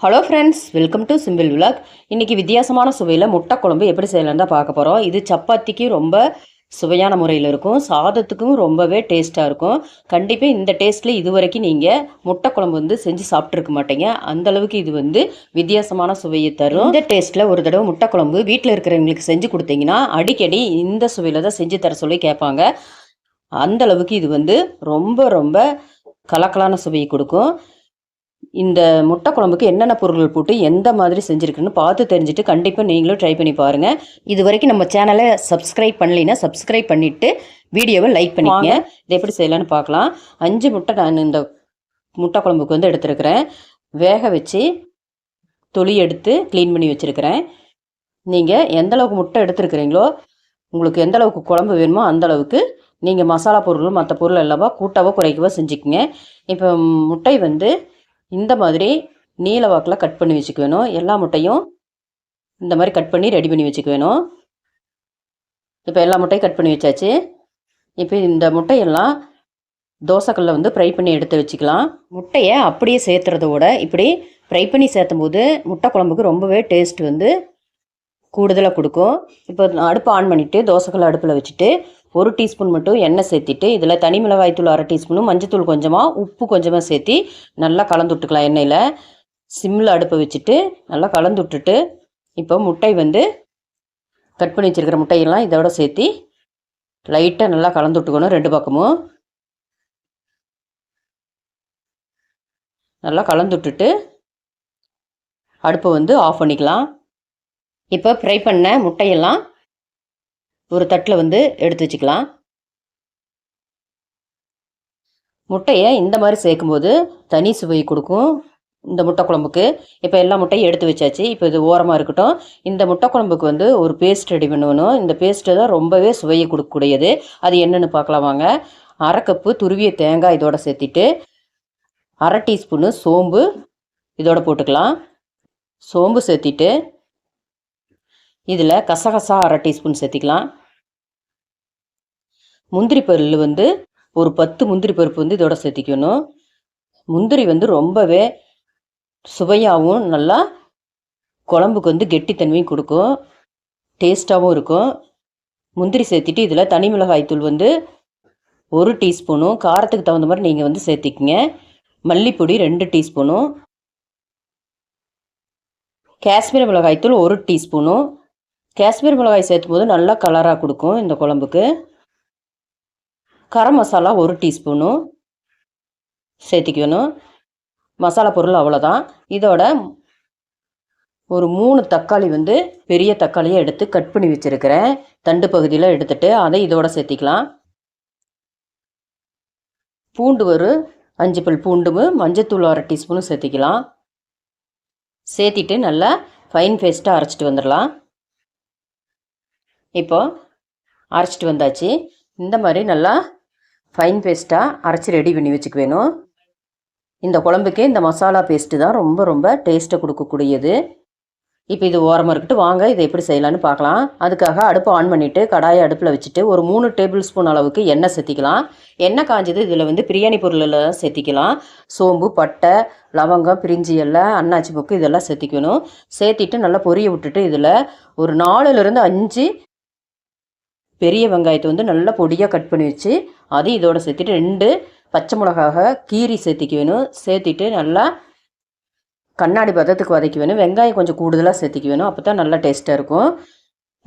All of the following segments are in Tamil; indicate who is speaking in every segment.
Speaker 1: Hello friends, welcome to simple vlog. இன்றைக்கி வித்தியாசமான சுவையில் முட்டை குழம்பு எப்படி செய்யலான்னு தான் பார்க்க போகிறோம். இது சப்பாத்திக்கு ரொம்ப சுவையான முறையில் இருக்கும், சாதத்துக்கும் ரொம்பவே டேஸ்ட்டாக இருக்கும். கண்டிப்பாக இந்த டேஸ்ட்டில் இது வரைக்கும் நீங்கள் முட்டை குழம்பு செஞ்சு சாப்பிட்ருக்க மாட்டீங்க. அந்தளவுக்கு இது வித்தியாசமான சுவையை தரும். இந்த டேஸ்ட்டில் ஒரு தடவை முட்டை குழம்பு வீட்டில் இருக்கிறவங்களுக்கு செஞ்சு கொடுத்தீங்கன்னா அடிக்கடி இந்த சுவையில் தான் செஞ்சு தர சொல்லி கேட்பாங்க. அந்தளவுக்கு இது ரொம்ப ரொம்ப கலக்கலான சுவையை கொடுக்கும். இந்த முட்டை குழம்புக்கு என்னென்ன பொருட்கள் போட்டு எந்த மாதிரி செஞ்சுருக்குன்னு பார்த்து தெரிஞ்சுட்டு கண்டிப்பாக நீங்களும் ட்ரை பண்ணி பாருங்கள். இது வரைக்கும் நம்ம சேனலை சப்ஸ்கிரைப் பண்ணலைன்னா சப்ஸ்கிரைப் பண்ணிவிட்டு வீடியோவை லைக் பண்ணிக்கங்க. இதை எப்படி செய்யலான்னு பார்க்கலாம். 5 முட்டை நான் இந்த முட்டை குழம்புக்கு எடுத்துருக்கிறேன். வேக வச்சு தொளி எடுத்து க்ளீன் பண்ணி வச்சுருக்கிறேன். நீங்கள் எந்தளவுக்கு முட்டை எடுத்துருக்கிறீங்களோ, உங்களுக்கு எந்தளவுக்கு குழம்பு வேணுமோ அந்தளவுக்கு நீங்கள் மசாலா பொருள் மற்ற பொருள் எல்லாமே கூட்டவோ குறைக்கவோ செஞ்சுக்குங்க. இப்போ முட்டை இந்த மாதிரி நீல வாக்கில் கட் பண்ணி வச்சுக்க வேணும். எல்லா முட்டையும் இந்த மாதிரி கட் பண்ணி ரெடி பண்ணி வச்சுக்க வேணும். இப்போ எல்லா முட்டையும் கட் பண்ணி வச்சாச்சு. இப்போ இந்த முட்டையெல்லாம் தோசைக்கல்ல ஃப்ரை பண்ணி எடுத்து வச்சுக்கலாம். முட்டையை அப்படியே சேர்த்துறதோட இப்படி ஃப்ரை பண்ணி சேர்த்தும் போது முட்டை குழம்புக்கு ரொம்பவே டேஸ்ட் கூடுதலாக கொடுக்கும். இப்போ அடுப்பு ஆன் பண்ணிவிட்டு தோசைக்கல்ல அடுப்பில் வச்சுட்டு 1 டீஸ்பூன் மட்டும் எண்ணெய் சேர்த்திட்டு இதில் தனி மிளகாய்த்தூள் 1/2 டீஸ்பூனும் மஞ்சத்தூள் கொஞ்சமாக உப்பு கொஞ்சமாக சேர்த்தி நல்லா கலந்து விட்டுக்கலாம். எண்ணெயில் சிம்மில் அடுப்பை வச்சுட்டு நல்லா கலந்து விட்டுட்டு இப்போ முட்டை கட் பண்ணி வச்சுருக்கிற முட்டையெல்லாம் இதோட சேர்த்தி லைட்டாக நல்லா கலந்து விட்டுக்கணும். 2 பக்கமும் நல்லா கலந்து விட்டுட்டு அடுப்பை ஆஃப் பண்ணிக்கலாம். இப்போ ஃப்ரை பண்ண முட்டையெல்லாம் ஒரு தட்டில் எடுத்து வச்சுக்கலாம். முட்டையை இந்த மாதிரி சேர்க்கும்போது தனி சுவை கொடுக்கும் இந்த முட்டை குழம்புக்கு. இப்போ எல்லா முட்டையும் எடுத்து வச்சாச்சு. இப்போ இது ஓரமாக இருக்கட்டும். இந்த முட்டை குழம்புக்கு ஒரு பேஸ்ட் ரெடி பண்ணணும். இந்த பேஸ்ட்டு தான் ரொம்பவே சுவையை கொடுக்கக்கூடியது. அது என்னென்னு பார்க்கலாம் வாங்க. 1/2 கப்பு துருவிய தேங்காய் இதோட சேர்த்திட்டு 1/2 டீஸ்பூனு சோம்பு இதோட போட்டுக்கலாம். சோம்பு சேர்த்திட்டு இதில் கசகசா 1/2 டீஸ்பூன் சேர்த்திக்கலாம். முந்திரி பருள் ஒரு 10 முந்திரி பருப்பு இதோட சேர்த்திக்கணும். முந்திரி ரொம்பவே சுவையாகவும் நல்லா குழம்புக்கு கெட்டித்தன்மையும் கொடுக்கும், டேஸ்ட்டாகவும் இருக்கும். முந்திரி சேர்த்திட்டு இதில் தனி மிளகாய்த்தூள் 1 டீஸ்பூனும் காரத்துக்கு தகுந்த மாதிரி நீங்கள் சேர்த்திக்கிங்க. மல்லிப்பொடி 2 டீஸ்பூனும், காஷ்மீர் மிளகாய்த்தூள் 1 டீஸ்பூனும். காஷ்மீர் மிளகாய் சேர்த்தும் போது நல்லா கலராக கொடுக்கும் இந்த குழம்புக்கு. கரம் மசாலா 1 டீஸ்பூனும் சேர்த்திக்கணும். மசாலா பொருள் அவ்வளோதான். இதோட ஒரு 3 தக்காளி பெரிய தக்காளியை எடுத்து கட் பண்ணி வச்சுருக்கிறேன். தண்டு பகுதியில் எடுத்துகிட்டு அதை இதோட சேர்த்திக்கலாம். பூண்டு ஒரு 5 பல் பூண்டும் மஞ்சத்தூள் 1/2 டீஸ்பூனும் சேர்த்திக்கலாம். சேர்த்திட்டு நல்லா ஃபைன் பேஸ்ட்டாக அரைச்சிட்டு வந்துடலாம். இப்போது அரைச்சிட்டு வந்தாச்சு. இந்த மாதிரி நல்லா ஃபைன் பேஸ்ட்டாக அரைச்சி ரெடி பண்ணி வச்சுக்க வேணும். இந்த குழம்புக்கு இந்த மசாலா பேஸ்ட்டு தான் ரொம்ப ரொம்ப டேஸ்ட்டை கொடுக்கக்கூடியது. இப்போ இது ஓரமாக இருக்கட்டும். வாங்க இதை எப்படி செய்யலான்னு பார்க்கலாம். அதுக்காக அடுப்பை ஆன் பண்ணிவிட்டு கடாயை அடுப்பில் வச்சுட்டு ஒரு 3 டேபிள் ஸ்பூன் அளவுக்கு எண்ணெய் சேர்த்திக்கலாம். எண்ணெய் காஞ்சது இதில் பிரியாணி பொருளெல்லாம் சேர்த்திக்கலாம். சோம்பு, பட்டை, லவங்கம், பிரிஞ்சி இலை, அன்னாச்சி மொக்கு இதெல்லாம் சேர்த்திக்கணும். சேர்த்திட்டு நல்லா பொரிய விட்டுட்டு இதில் ஒரு 4லேருந்து 5 பெரிய வெங்காயத்தை நல்லா பொடியாக கட் பண்ணி வச்சு அது இதோட சேர்த்திட்டு 2 பச்சை மிளகாக கீரி சேர்த்திக்க வேணும். சேர்த்திட்டு நல்லா கண்ணாடி பதத்துக்கு வதக்கி வேணும். வெங்காயம் கொஞ்சம் கூடுதலாக சேர்த்திக்க வேணும். அப்போ தான் நல்லா டேஸ்ட்டாக இருக்கும்.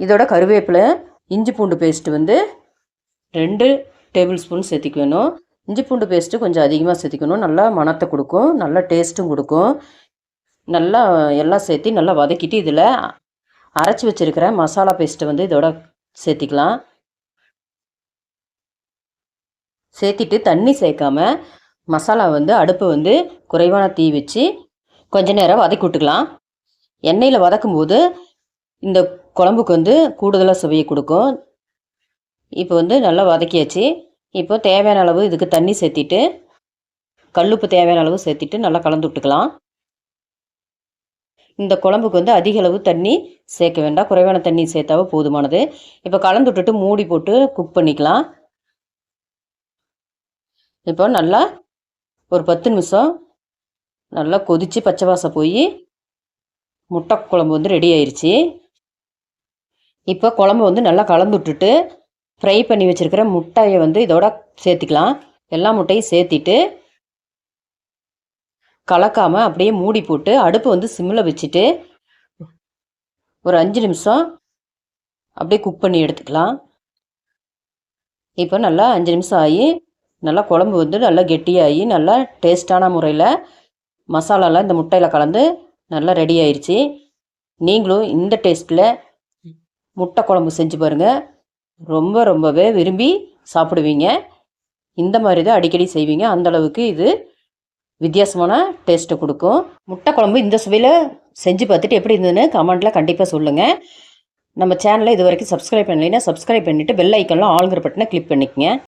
Speaker 1: இதோட கருவேப்பிலை, இஞ்சி பூண்டு பேஸ்ட்டு 2 டேபிள் ஸ்பூன் சேர்த்திக்க வேணும். இஞ்சி பூண்டு பேஸ்ட்டு கொஞ்சம் அதிகமாக சேர்த்திக்கணும். நல்லா மணத்தை கொடுக்கும், நல்லா டேஸ்ட்டும் கொடுக்கும். நல்லா எல்லாம் சேர்த்தி நல்லா வதக்கிட்டு இதில் அரைச்சி வச்சுருக்கிற மசாலா பேஸ்ட்டை இதோட சேர்த்திக்கலாம். சேர்த்திட்டு தண்ணி சேர்க்காம மசாலா அடுப்பை குறைவான தீ வச்சு கொஞ்ச நேரம் வதக்கி விட்டுக்கலாம். எண்ணெயில் வதக்கும்போது இந்த குழம்புக்கு கூடுதலாக சுவையை கொடுக்கும். இப்போ நல்லா வதக்கியாச்சு. இப்போ தேவையான அளவு இதுக்கு தண்ணி சேர்த்திட்டு கல்லுப்பு தேவையான அளவு சேர்த்திட்டு நல்லா கலந்து விட்டுக்கலாம். இந்த குழம்புக்கு அதிக அளவு தண்ணி சேர்க்க வேண்டாம், குறைவான தண்ணி சேர்த்தாவே போதுமானது. இப்போ கலந்து விட்டுட்டு மூடி போட்டு குக் பண்ணிக்கலாம். இப்போ நல்லா ஒரு 10 நிமிஷம் நல்லா கொதித்து பச்சை வாசம் போய் முட்டை குழம்பு வந்து ரெடி ஆயிடுச்சு. இப்போ குழம்பு வந்து நல்லா கலந்து விட்டுட்டு ஃப்ரை பண்ணி வச்சுருக்கிற முட்டையை வந்து இதோட சேர்த்துக்கலாம். எல்லா முட்டையும் சேர்த்திட்டு கலக்காமல் அப்படியே மூடி போட்டு அடுப்பு வந்து சிம்மில் வச்சுட்டு ஒரு 5 நிமிஷம் அப்படியே குக் பண்ணி எடுத்துக்கலாம். இப்போ நல்லா 5 நிமிஷம் ஆகி நல்லா குழம்பு வந்து நல்லா கெட்டியாகி நல்லா டேஸ்ட்டான முறையில் மசாலாலாம் இந்த முட்டையில் கலந்து நல்லா ரெடி ஆயிடுச்சு. நீங்களும் இந்த டேஸ்ட்டில் முட்டை குழம்பு செஞ்சு பாருங்கள். ரொம்பவே விரும்பி சாப்பிடுவீங்க. இந்த மாதிரி தான் அடிக்கடி செய்வீங்க. அந்தளவுக்கு இது வித்தியாசமான டேஸ்ட்டை கொடுக்கும். முட்டை குழம்பு இந்த சுவையில் செஞ்சு பார்த்துட்டு எப்படி இருந்ததுன்னு கமெண்ட்டில் கண்டிப்பாக சொல்லுங்கள். நம்ம சேனலை இது வரைக்கும் சப்ஸ்கிரைப் பண்ணலைன்னா சப்ஸ்கிரைப் பண்ணிவிட்டு பெல் ஐக்கனில் ஆளுங்கிற பட்டனை கிளிக் பண்ணிக்கங்க.